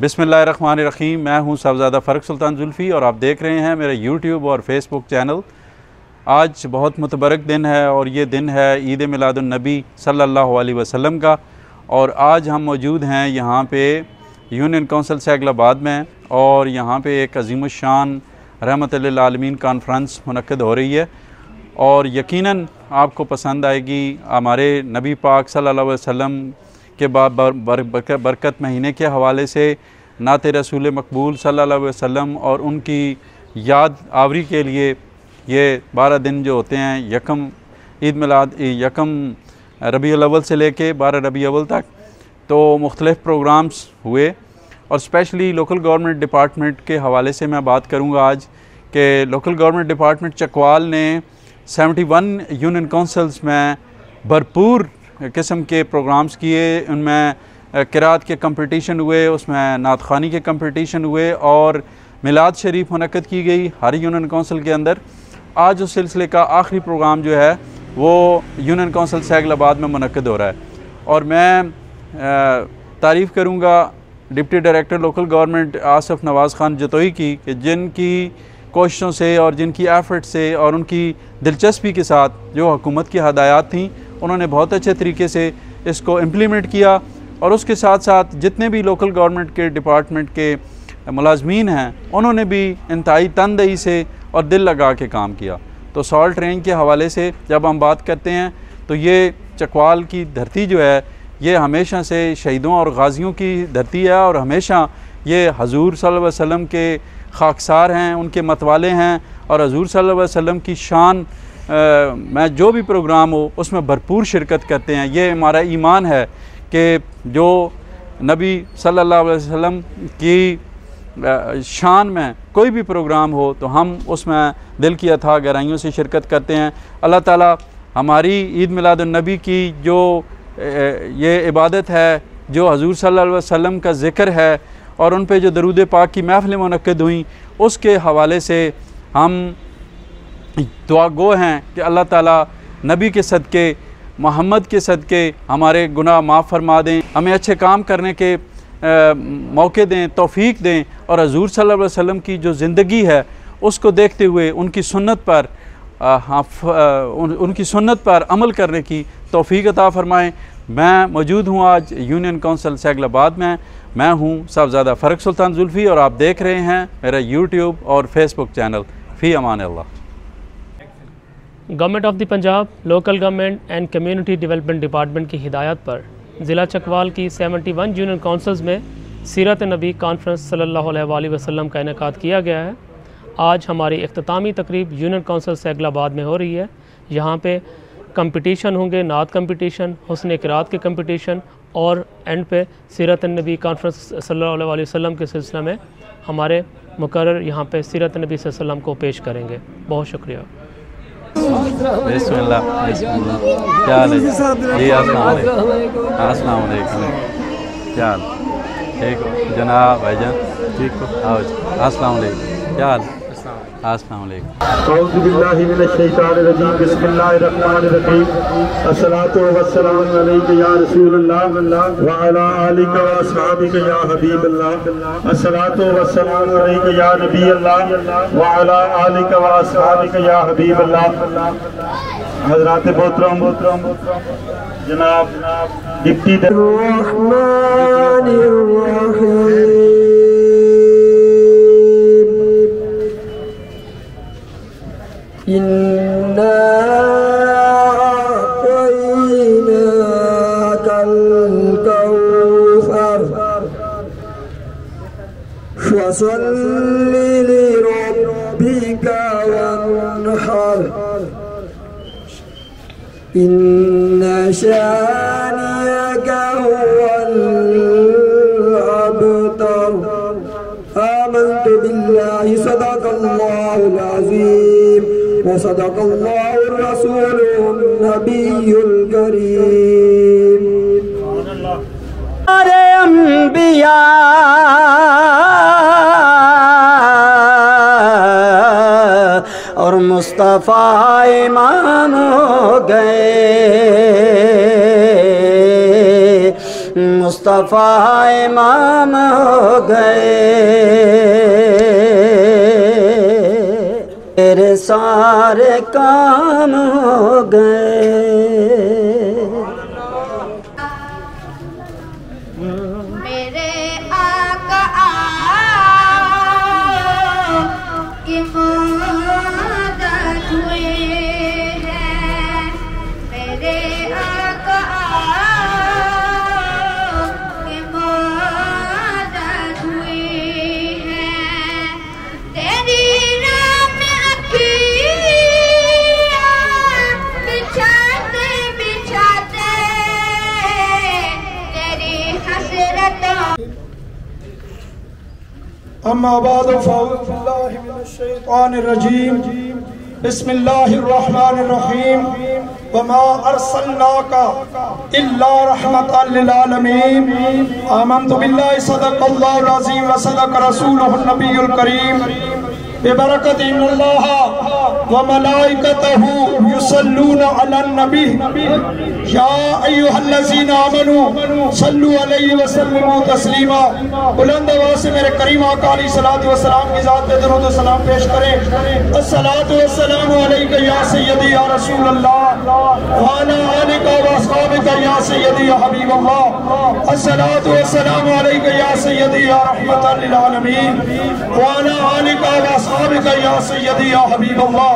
बिस्मिल्लाहिर्रहमानिर्रहीम। मैं हूं साहबज़ादा फ़र्रुख सुल्तान जुल्फ़ी और आप देख रहे हैं मेरा यूट्यूब और फेसबुक चैनल। आज बहुत मुतबरक दिन है और ये दिन है ईद मिलादुन्नबी सल्लल्लाहु अलैहि वसल्लम का। और आज हम मौजूद हैं यहाँ पे यूनियन काउंसिल सैगलाबाद में और यहाँ पे एक अज़ीमुश्शान रहमतुल लिल आलमीन कॉन्फ्रेंस मुनक्किद हो रही है और यकीनन आपको पसंद आएगी। हमारे नबी पाक सल्लल्लाहु अलैहि वसल्लम के बरकत महीने के हवाले से नाते रसूल मकबूल सल्लल्लाहु अलैहि वसल्लम और उनकी याद आवरी के लिए ये 12 दिन जो होते हैं यकम रबीउल अव्वल से लेके 12 रबीउल अव्वल तक, तो मुख्तलिफ़ प्रोग्राम्स हुए और स्पेशली लोकल गवर्नमेंट डिपार्टमेंट के हवाले से मैं बात करूँगा आज कि लोकल गवर्नमेंट डिपार्टमेंट चकवाल ने 71 यूनियन काउंसिल्स में भरपूर किस्म के प्रोग्राम्स किए। उनमें किरात के कंपटीशन हुए, उसमें नात ख़्वानी के कंपटीशन हुए और मिलाद शरीफ मुनक्किद की गई हर यूनियन काउंसिल के अंदर। आज उस सिलसिले का आखिरी प्रोग्राम जो है वो यूनियन काउंसिल सैगलाबाद में मुनक्किद हो रहा है और मैं तारीफ़ करूँगा deputy director local government Asif Nawaz Khan Jatoi की कि जिनकी कोशिशों से और जिनकी एफ़र्ट से और उनकी दिलचस्पी के साथ जो हुकूमत की हदायत थी उन्होंने बहुत अच्छे तरीके से इसको इम्प्लीमेंट किया। और उसके साथ साथ जितने भी लोकल गवर्नमेंट के डिपार्टमेंट के मुलाजमीन हैं उन्होंने भी इंतहाई तनदेही से और दिल लगा के काम किया। तो सॉल्ट रेंज के हवाले से जब हम बात करते हैं तो ये चकवाल की धरती जो है ये हमेशा से शहीदों और गाजियों की धरती है और हमेशा ये हजूर सल्लल्लाहु अलैहि वसल्लम के खाकसार हैं, उनके मतवाले हैं और हजूर सल्लल्लाहु अलैहि वसल्लम की शान में जो भी प्रोग्राम हो उसमें भरपूर शिरकत करते हैं। ये हमारा ईमान है कि जो नबी सल्लल्लाहु अलैहि वसल्लम की शान में कोई भी प्रोग्राम हो तो हम उसमें दिल की अथाह गहराइयों से शिरकत करते हैं। अल्लाह ताला हमारी ईद मिलादुन्नबी की जो ये इबादत है, जो हजूर सल्लल्लाहु अलैहि वसल्लम का ज़िक्र है और उन पे जो दरूद पाक की महफ़िलें मुनक्किद हुई उसके हवाले से हम दुआ गो हैं कि अल्लाह ताला नबी के सदक़े, मोहम्मद के सदक़े हमारे गुनाह माफ़ फरमा दें, हमें अच्छे काम करने के मौके दें, तौफ़ीक दें और हजूर सल्लल्लाहु अलैहि वसल्लम की जो ज़िंदगी है उसको देखते हुए उनकी सुन्नत पर अमल करने की तौफ़ीक अता फ़रमाएँ। मैं मौजूद हूँ आज यूनियन काउंसिल सैगलाबाद में। मैं हूँ साहबज़ादा फ़र्रुख सुल्तान जुल्फ़ी और आप देख रहे हैं मेरा यूट्यूब और Facebook channel. Fee Aman Allah. Government of the Punjab local government and community development department की हिदायत पर ज़िला चकवाल की 71 यूनियन काउंसिल्स में सीरत नबी कॉन्फ्रेंस सल्लल्लाहु अलैहि वसल्लम का इनेकाद किया गया है। आज हमारी इख्तितामी तकरीब यूनियन काउंसिल सैगलाबाद में हो रही है। यहाँ पे कंपटीशन होंगे, नात कंपटीशन, हुस्न क़िरात के कंपटीशन और एंड पे सीरत नबी कॉन्फ्रेंस सल्लल्लाहु अलैहि वसल्लम के सिलसिले में हमारे मुकर्रर यहाँ पे सीरत नबी सल्लल्लाहु अलैहि वसल्लम को पेश करेंगे। बहुत शुक्रिया। बिस्मिल्लाह। क्या हाल है जी? अस्सलाम वालेकुम। क्या हाल? ठीक हो जनाब भाईजान? ठीक हो? आओ जी। अस्सलाम वालेकुम। क्या हाल? अस्सलाम वालेकुम। औज़ु बिल्लाहि मिनश शैतानिर रजीम। बिस्मिल्लाहिर रहमानिर रहीम। अस्सलातु वस्सलामु अलैका या रसूलल्लाह व अला आलिका व अस्हाबिका या हबीबल्लाह। अस्सलातु वस्सलामु अलैका या नबीयल्लाह व अला आलिका व अस्हाबिका या हबीबल्लाह। हज़रात मोहतरम जनाब डिप्टी इन्ना अअतैनाकल कौसर फसल्लि लिरब्बिका वन्हर इन्ना शानियका हुवल अबतर। आमन्तु बिल्लाहि सदक़ल्लाहुल अज़ीम व सदक़ल्लाहुर रसूलुन नबियुल करीम। अरे अंबिया और मुस्तफ़ा इमाम हो गए। मुस्तफ़ा इमाम हो गए, तेरे सारे काम हो गए। मेरे आका की मदद हुई है, मेरे आका की मदद हुई है। तेरी राह में अखियाँ बिछाते बिछाते तेरी हसरत। अम्मा बाद फ़अऊज़ु बिल्लाहि मिनश्शैतानिर्रजीम, बिस्मिल्लाहिर्रहमानिर्रहीम। वमा अर्सलनाका इल्ला रहमतल लिल आलमीन। आमन्तु बिल्लाहि सदक़ल्लाहुल अज़ीम व सदक़ रसूलुहुन नबियुल करीम। बेबरकत इन्नल्लाह व मलाइकतहु युसल्लूना अलन नबी या अय्युहल्लज़ीना आमनू सल्लु अलैहि व सल्लिमू तस्लीमा। बुलंद आवाज़ से मेरे करीम आका अलैहिस्सलातु वस्सलाम की ज़ात पे दरूद व सलाम पेश करें। अस्सलातु वस्सलामु अलैका या सय्यदी या रसूल अल्लाह व अला आलिका व अस्हाबिका या सय्यदी या हबीब अल्लाह। अस्सलातु वस्सलामु अलैका या सय्यदी या रहमतल लिल आलमीन व अला आलिका व अस्हाबिका या सय्यदी या हबीब अल्लाह।